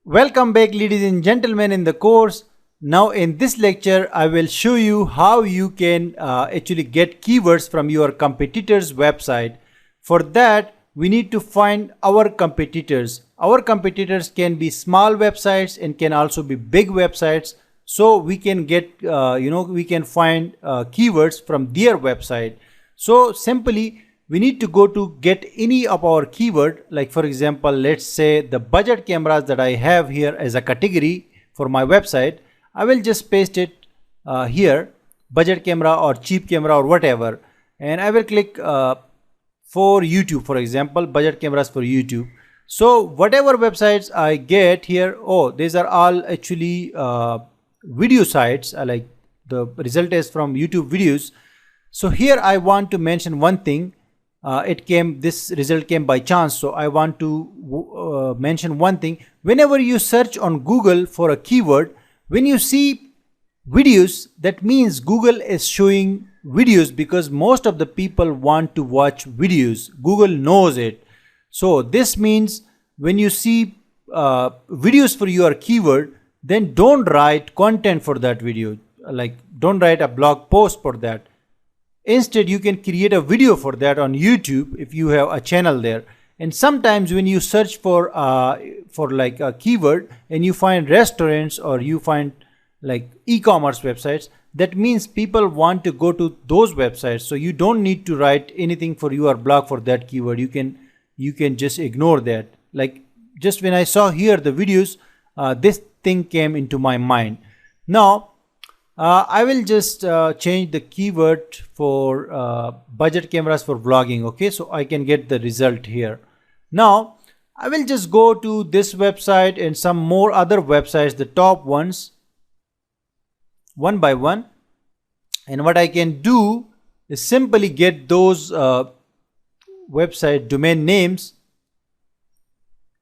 Welcome back, ladies and gentlemen, in the course. Now in this lecture I will show you how you can actually get keywords from your competitors website. For that we need to find our competitors. Our competitors can be small websites and can also be big websites, so we can get we can find keywords from their website. So simply we need to go to get any of our keyword, like for example, let's say the budget cameras that I have here as a category for my website. I will just paste it here, budget camera or cheap camera or whatever, and I will click for YouTube, for example, budget cameras for YouTube. So whatever websites I get here, oh, these are all actually video sites, like the result is from YouTube videos. So here I want to mention one thing. This result came by chance, so I want to mention one thing. Whenever you search on Google for a keyword, when you see videos, that means Google is showing videos because most of the people want to watch videos. Google knows it. So this means when you see videos for your keyword, then don't write content for that video, like don't write a blog post for that. Instead, you can create a video for that on YouTube if you have a channel there. And sometimes when you search for like a keyword and you find restaurants or you find like e-commerce websites, that means people want to go to those websites. So you don't need to write anything for your blog for that keyword. You can just ignore that. Like just when I saw here the videos, this thing came into my mind. Now I will just change the keyword for budget cameras for vlogging. Okay, so I can get the result here. Now I will just go to this website and some more other websites, the top ones, one by one. And what I can do is simply get those website domain names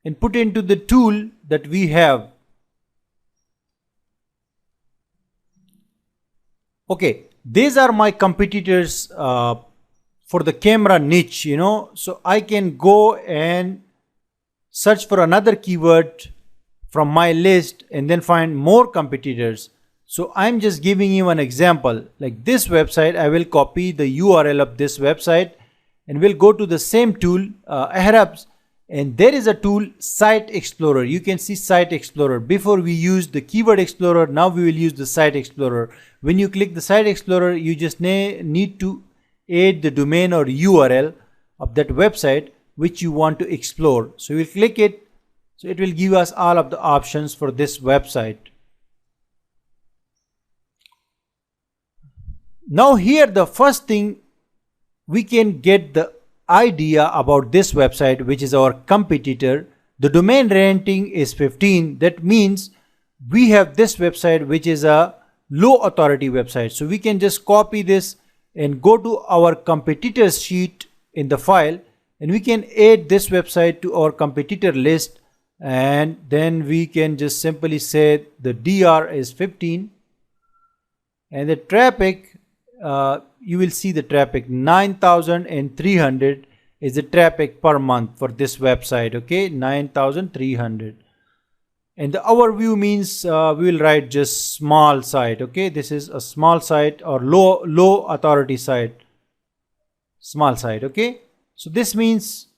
and put into the tool that we have. Okay, these are my competitors for the camera niche, so I can go and search for another keyword from my list and then find more competitors. So I'm just giving you an example, like this website. I will copy the URL of this website and we'll go to the same tool, Ahrefs, and there is a tool, Site Explorer. You can see Site Explorer. Before we used the Keyword Explorer, now we will use the Site Explorer. When you click the Site Explorer, you just need to add the domain or URL of that website which you want to explore. So we'll click it. So it will give us all of the options for this website. Now here the first thing, we can get the idea about this website, which is our competitor. The domain rating is 15. That means we have this website which is a low authority website. So we can just copy this and go to our competitors sheet in the file, and we can add this website to our competitor list, and then we can just simply say the DR is 15 and the traffic, you will see the traffic 9,300 is the traffic per month for this website. Okay, 9,300. And the overview means we will write just small site. Okay, this is a small site or low authority site, small site. Okay, so this means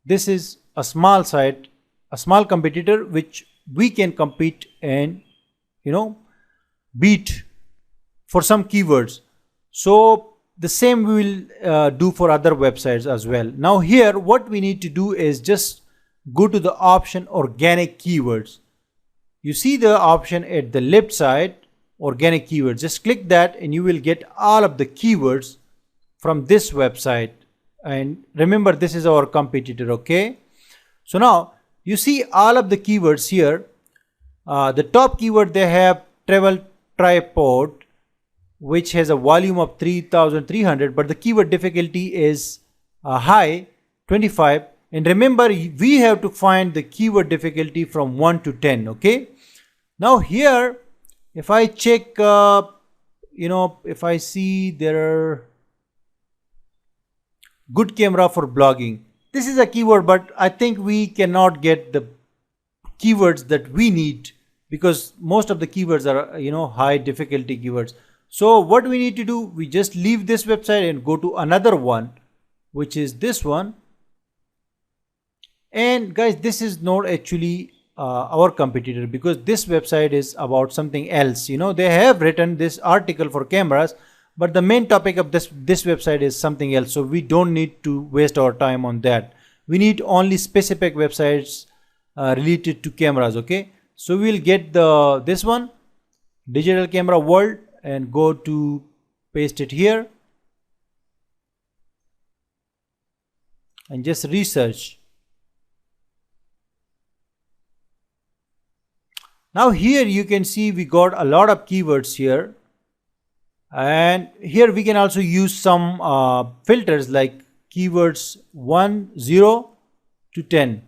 this is a small site, a small competitor which we can compete and beat for some keywords. So the same we will do for other websites as well. Now here what we need to do is just go to the option organic keywords. You see the option at the left side, organic keywords. Just click that and you will get all of the keywords from this website. And remember, this is our competitor. Okay, so now you see all of the keywords here. The top keyword, they have travel tripod, which has a volume of 3,300, but the keyword difficulty is high, 25. And remember, we have to find the keyword difficulty from 1 to 10. Okay, now here if I check if I see there are good camera for blogging, this is a keyword, but I think we cannot get the keywords that we need, because most of the keywords are high difficulty keywords. So what we need to do, we just leave this website and go to another one, which is this one. And guys, this is not actually our competitor, because this website is about something else. They have written this article for cameras, but the main topic of this website is something else. So we don't need to waste our time on that. We need only specific websites related to cameras. Okay, so we'll get this one, Digital Camera World, and go to paste it here and just research. Now here you can see we got a lot of keywords here, and here we can also use some filters like keywords 1, 0 to 10,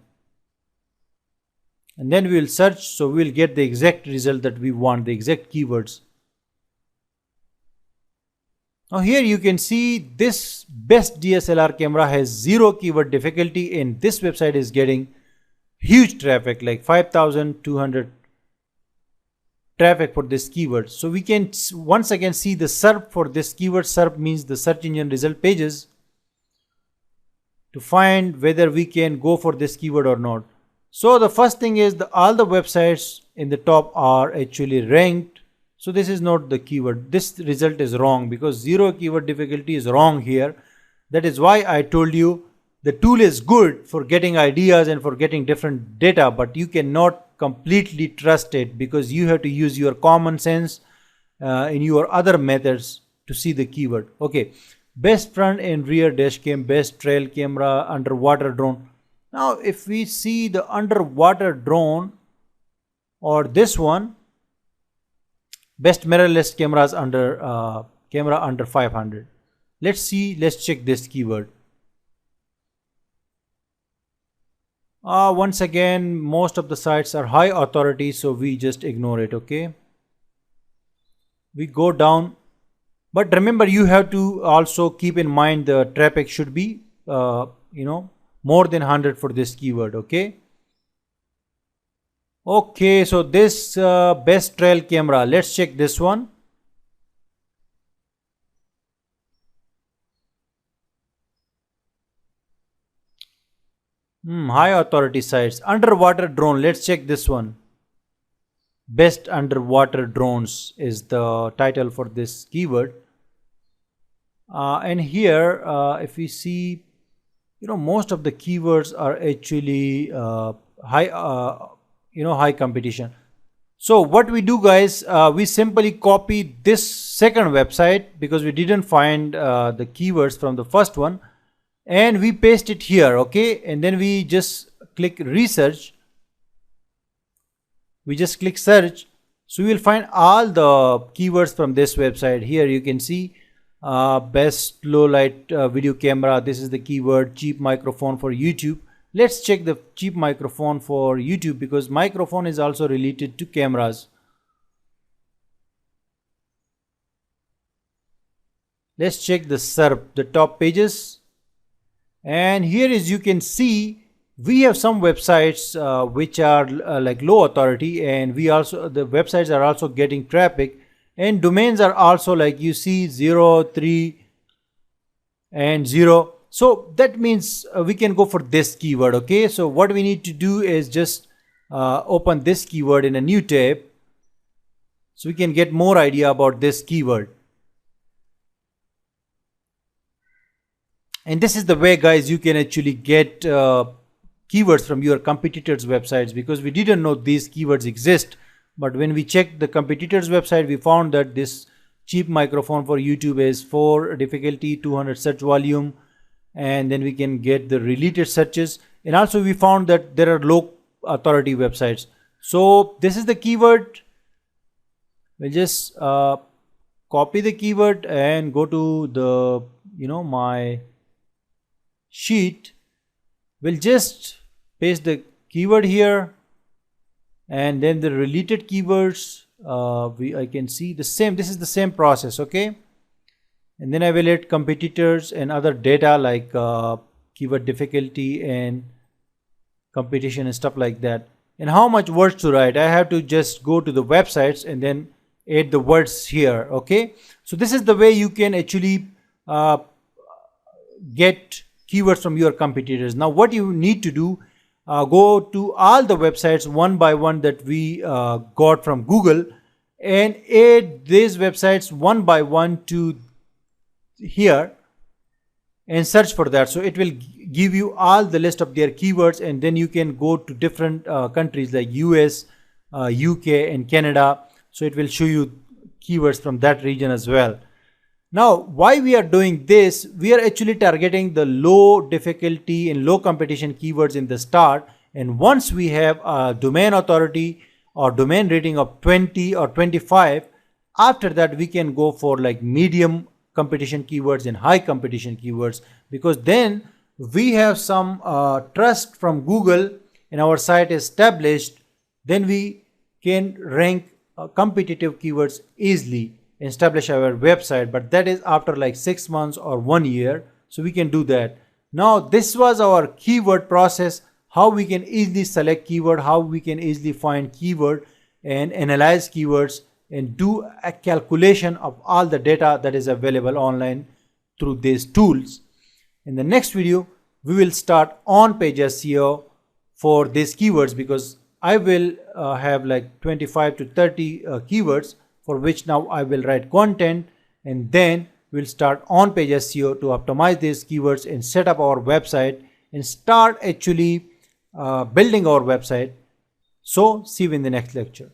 and then we will search. So we will get the exact result that we want, the exact keywords. Now here you can see this best DSLR camera has 0 keyword difficulty, and this website is getting huge traffic, like 5,200 traffic for this keyword. So we can once again see the SERP for this keyword. SERP means the search engine result pages, to find whether we can go for this keyword or not. So the first thing is all the websites in the top are actually ranked. So this is not the keyword. This result is wrong because 0 keyword difficulty is wrong here. That is why I told you the tool is good for getting ideas and for getting different data, but you cannot completely trust it, because you have to use your common sense in your other methods to see the keyword. Okay, best front and rear dash cam, best trail camera, underwater drone. Now if we see the underwater drone, or this one, best mirrorless cameras camera under 500. Let's check this keyword. Once again, most of the sites are high authority, so we just ignore it. Okay, we go down, but remember you have to also keep in mind the traffic should be more than 100 for this keyword. Okay, so this best trail camera, let's check this one. High authority sites. Underwater drone, let's check this one. Best underwater drones is the title for this keyword. And here if we see, most of the keywords are actually high competition. So what we do, guys, we simply copy this second website because we didn't find the keywords from the first one, and we paste it here. Okay, and then we just click research. We just click search. So we will find all the keywords from this website. Here you can see best low light video camera. This is the keyword. Cheap microphone for YouTube. Let's check the cheap microphone for YouTube, because microphone is also related to cameras. Let's check the SERP, the top pages. And here is, you can see we have some websites which are like low authority, and the websites are also getting traffic, and domains are also like you see 0, 3 and 0. So that means we can go for this keyword. Okay, so what we need to do is just open this keyword in a new tab, so we can get more idea about this keyword. And this is the way, guys, you can actually get keywords from your competitors' websites, because we didn't know these keywords exist. But when we checked the competitors' website, we found that this cheap microphone for YouTube is 4 difficulty, 200 search volume, and then we can get the related searches. And also we found that there are low authority websites. So this is the keyword. We'll just copy the keyword and go to the my sheet. We'll just paste the keyword here, and then the related keywords, I can see the same. This is the same process. Okay, and then I will add competitors and other data like keyword difficulty and competition and stuff like that. and how much words to write. I have to just go to the websites and then add the words here. Okay, so this is the way you can actually get keywords from your competitors. Now what you need to do, go to all the websites one by one that we got from Google and add these websites one by one to here and search for that. So it will give you all the list of their keywords, and then you can go to different countries like US, UK and Canada. So it will show you keywords from that region as well. Now why we are doing this, we are actually targeting the low difficulty and low competition keywords in the start, and once we have a domain authority or domain rating of 20 or 25, after that we can go for like medium competition keywords and high competition keywords, because then we have some trust from Google and our site is established. Then we can rank competitive keywords easily and establish our website, but that is after like 6 months or 1 year. So we can do that. Now this was our keyword process, how we can easily select keyword, how we can easily find keyword and analyze keywords and do a calculation of all the data that is available online through these tools. In the next video, we will start on-page SEO for these keywords, because I will have like 25 to 30 keywords for which now I will write content, and then we'll start on-page SEO to optimize these keywords and set up our website and start actually building our website. So see you in the next lecture.